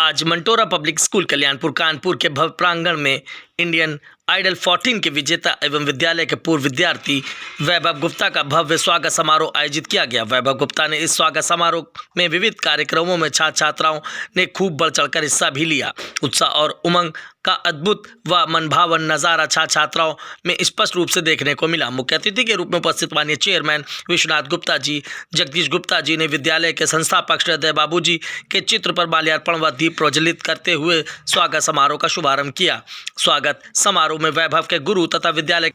आज Mantora public school Kalyanpur Kanpur के भव्य प्रांगण में इंडियन आइडल 14 के विजेता एवं विद्यालय के पूर्व विद्यार्थी वैभव गुप्ता का भव्य स्वागत समारोह आयोजित किया गया। वैभव गुप्ता ने इस स्वागत समारोह में विविध कार्यक्रमों में छात्र छात्राओं ने खूब बढ़ चढ़कर हिस्सा भी लिया। उत्साह और उमंग का अद्भुत व मनभावन नज़ारा छात्र छात्राओं में स्पष्ट रूप से देखने को मिला। मुख्य अतिथि के रूप में उपस्थित माननीय चेयरमैन विश्वनाथ गुप्ता जी, जगदीश गुप्ता जी ने विद्यालय के संस्थापक श्रद्धेय बाबू जी के चित्र पर माल्यार्पण व दीप प्रज्वलित करते हुए स्वागत समारोह का शुभारंभ किया। स्वागत समारोह में वैभव के गुरु तथा विद्यालय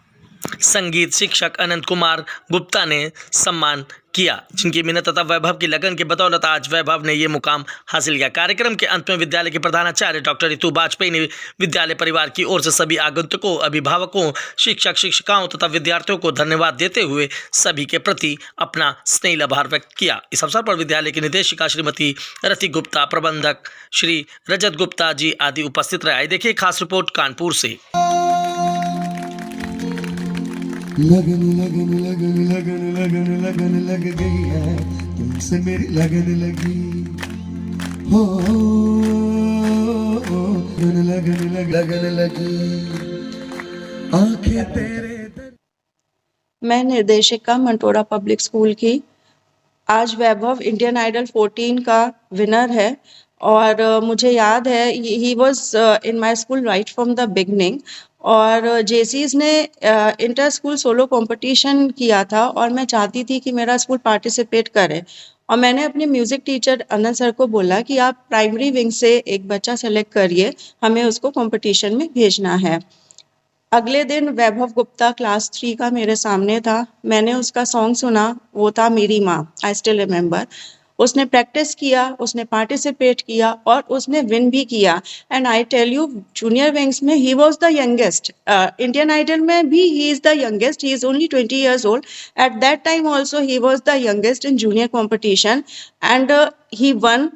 संगीत शिक्षक अनंत कुमार गुप्ता ने सम्मान किया, जिनकी मेहनत तथा वैभव की लगन के बदौलत आज वैभव ने ये मुकाम हासिल किया। कार्यक्रम के अंत में विद्यालय के प्रधानाचार्य डॉक्टर रितु वाजपेयी ने विद्यालय परिवार की ओर से सभी आगंतुकों, अभिभावकों, शिक्षक शिक्षिकाओं तथा विद्यार्थियों को धन्यवाद देते हुए सभी के प्रति अपना स्नेह आभार व्यक्त किया। इस अवसर पर विद्यालय की निदेशिका श्रीमती रति गुप्ता, प्रबंधक श्री रजत गुप्ता जी आदि उपस्थित रहे। आइए देखिए खास रिपोर्ट कानपुर से। लगन लगन लगन लगन लगन लगन लग गई है, तुमसे मेरी लगन लगी हो, लगन लगन लगी आंखें तेरे। मैं निर्देशिका मंटोरा पब्लिक स्कूल की। आज वैभव इंडियन आइडल 14 का विनर है और मुझे याद है he was in my school right from the beginning. और जेसीज ने इंटर स्कूल सोलो कंपटीशन किया था और मैं चाहती थी कि मेरा स्कूल पार्टिसिपेट करे और मैंने अपने म्यूज़िक टीचर अनंत सर को बोला कि आप प्राइमरी विंग से एक बच्चा सेलेक्ट करिए, हमें उसको कंपटीशन में भेजना है। अगले दिन वैभव गुप्ता क्लास 3 का मेरे सामने था। मैंने उसका सॉन्ग सुना, वो था मेरी माँ, आई स्टिल रिमेंबर। उसने प्रैक्टिस किया, उसने पार्टिसिपेट किया और उसने विन भी किया। And I tell you, junior wings में he was the youngest. Indian Idol में भी he is the youngest, he is only 20 years old. At that time also he was the youngest in junior competition and he won.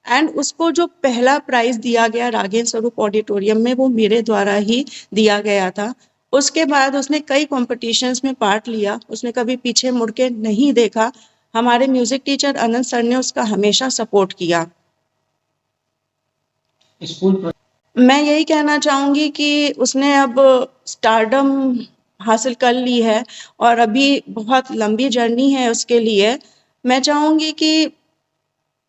And उसको जो पहला prize दिया गया राघेंद्र स्वरूप auditorium में, वो मेरे द्वारा ही दिया गया था। उसके बाद उसने कई कॉम्पिटिशन्स में पार्ट लिया, उसने कभी पीछे मुड़ के नहीं देखा। हमारे म्यूजिक टीचर अनंत सर ने उसका हमेशा सपोर्ट किया। मैं यही कहना चाहूंगी कि उसने अब स्टारडम हासिल कर ली है और अभी बहुत लंबी जर्नी है उसके लिए। मैं चाहूंगी कि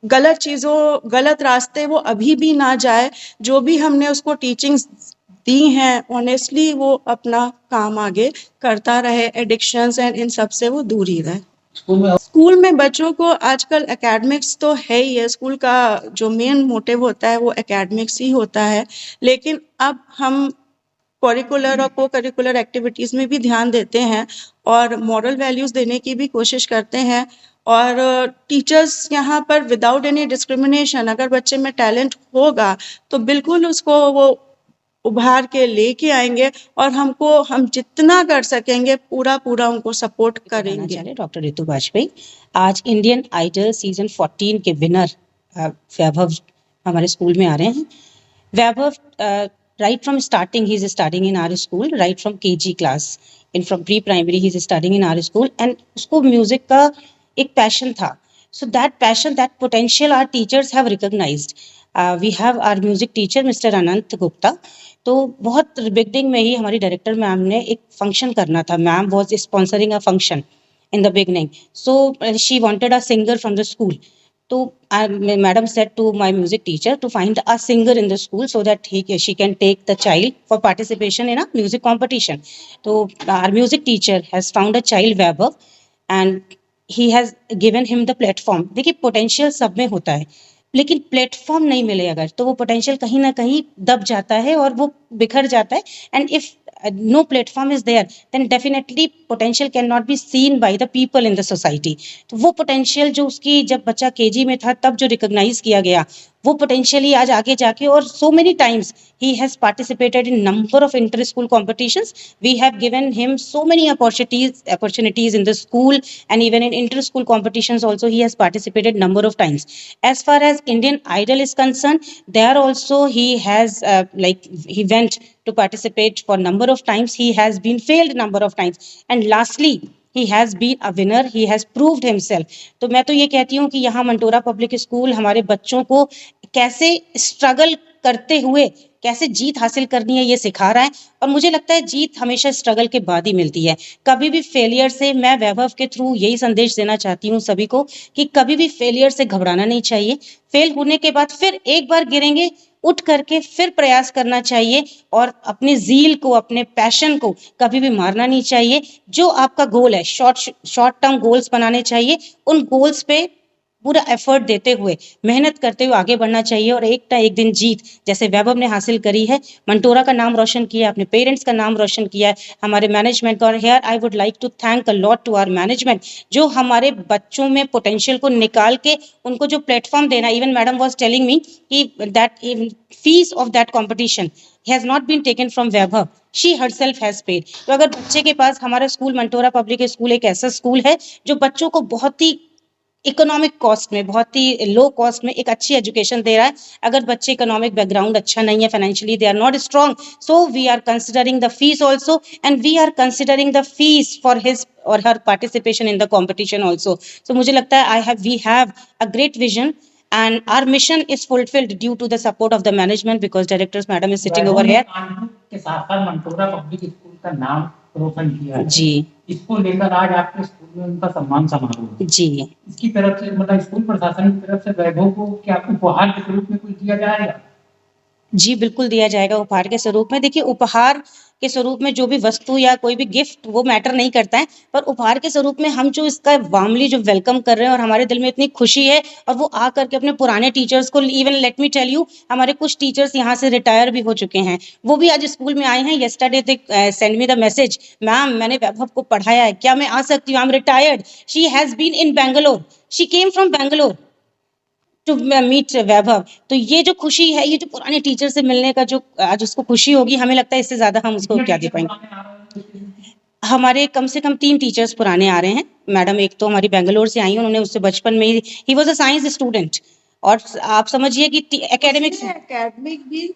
गलत चीज़ों, गलत रास्ते वो अभी भी ना जाए। जो भी हमने उसको टीचिंग्स दी हैं, ऑनेस्टली वो अपना काम आगे करता रहे, एडिक्शंस एंड इन सब से वो दूर ही रहे। स्कूल में बच्चों को आजकल एकेडमिक्स तो है ही है, स्कूल का जो मेन मोटिव होता है वो एकेडमिक्स ही होता है, लेकिन अब हम करिकुलर और को करिकुलर एक्टिविटीज़ में भी ध्यान देते हैं और मॉरल वैल्यूज़ देने की भी कोशिश करते हैं। और टीचर्स यहाँ पर विदाउट एनी डिस्क्रिमिनेशन, अगर बच्चे में टैलेंट होगा तो बिल्कुल उसको वो उभार के लेके आएंगे और हम जितना कर सकेंगे पूरा उनको सपोर्ट करेंगे। डॉक्टर रितु वाजपेयी आज इंडियन आइडल सीजन 14 के विनर वैभव हमारे स्कूल में आ रहे हैं। वैभव right from starting he is studying in our school, right from KG class, and from pre-primary he is studying in our school, and उसको म्यूजिक का एक पैशन था। So that passion, that potential our teachers have recognized. We have our music teacher Mr. Anant Gupta. तो बहुत beginning में ही हमारी director ma'am ने एक फंक्शन करना था। Ma'am was sponsoring a function in the beginning. So she wanted a singer from the school. तो madam said to my music teacher to find a singer in the school so that she can take the child for participation in a music competition. So our music teacher has found a child Vaibhav and he has given him the platform. देखिए potential सब में होता है, लेकिन platform नहीं मिले अगर तो वो पोटेंशियल कहीं ना कहीं दब जाता है और वो बिखर जाता है। And if no platform is there then definitely potential cannot be seen by the people in the society. तो वो पोटेंशियल जो उसकी जब बच्चा केजी में था तब जो रिकॉग्नाइज किया गया, वो पोटेंशियली आज आगे जाके और so many times he has participated in number of inter school competitions. We have given him so many opportunities in the school and even in inter school competitions also he has participated number of times. As far as Indian Idol is concerned, there also he has he went to participate for number of times. He has been failed number of times and lastly he has been a winner, he has proved himself. तो मैं तो ये कहती हूँ कि यहाँ Mantora public school हमारे बच्चों को कैसे स्ट्रगल करते हुए कैसे जीत हासिल करनी है ये सिखा रहा है। और मुझे लगता है जीत हमेशा स्ट्रगल के बाद ही मिलती है। कभी भी फेलियर से, मैं वैभव के थ्रू यही संदेश देना चाहती हूँ सभी को कि कभी भी फेलियर से घबराना नहीं चाहिए। फेल होने के बाद फिर एक बार गिरेंगे, उठ करके फिर प्रयास करना चाहिए और अपने ज़ील को, अपने पैशन को कभी भी मारना नहीं चाहिए। जो आपका गोल है, शॉर्ट टर्म गोल्स बनाने चाहिए, उन गोल्स पे पूरा एफर्ट देते हुए, मेहनत करते हुए आगे बढ़ना चाहिए और एक ना एक दिन जीत जैसे वैभव ने हासिल करी है, मंटोरा का नाम रोशन किया, अपने पेरेंट्स का नाम रोशन किया है, हमारे मैनेजमेंट का। और here I would like to thank a lot to our management, जो हमारे बच्चों में पोटेंशियल को निकाल के उनको जो प्लेटफॉर्म देना। Even madam was telling me कि that fees of that competition has not been taken from Vaibhav, she herself has paid। तो अगर बच्चे के पास, हमारा स्कूल मंटोरा पब्लिक स्कूल एक ऐसा स्कूल है जो बच्चों को बहुत ही इकोनॉमिक कॉस्ट में, बहुत ही लो कॉस्ट में एक अच्छी एजुकेशन दे रहा है। अगर बच्चे इकोनॉमिक बैकग्राउंड अच्छा नहीं है, financially they are not strong, so we are considering the fees also and we are considering the fees for his or her participation in the competition also. So मुझे लगता है we have a great vision and our mission is fulfilled due to the support of the management because directors madam is sitting over here। के साथ साथ Mantora public school का नाम रोशन किया है। जी इसको लेकर आज आपके स्कूल में उनका सम्मान समारोह जी इसकी तरफ से, मतलब स्कूल प्रशासन की तरफ से वैभव को क्या उपहार के स्वरूप में कुछ दिया जाएगा? जी बिल्कुल दिया जाएगा उपहार के स्वरूप में। देखिए, उपहार के स्वरूप में जो भी वस्तु या कोई भी गिफ्ट वो मैटर नहीं करता है, पर उपहार के स्वरूप में हम जो इसका वार्मली जो वेलकम कर रहे हैं और हमारे दिल में इतनी खुशी है, और वो आ करके अपने पुराने टीचर्स को, even let me tell you, हमारे कुछ टीचर्स यहाँ से रिटायर भी हो चुके हैं, वो भी आज स्कूल में आए हैं। Yesterday they send me the message, ma'am मैंने वैभव को पढ़ाया है, क्या मैं आ सकती हूँ? I am retired, she has been in Bangalore, she came from Bangalore to meet Vaibhav. तो ये जो खुशी है, ये जो पुराने टीचर से मिलने का जो आज उसको खुशी होगी, हमें लगता है इससे ज्यादा हम उसको क्या दे पाएंगे। हमारे कम से कम 3 टीचर्स पुराने आ रहे हैं। मैडम एक तो हमारी बेंगलोर से आई हैं, उन्होंने उससे बचपन में he was a science student, और आप समझिए कि एकेडमिक्स एकेडमिक भी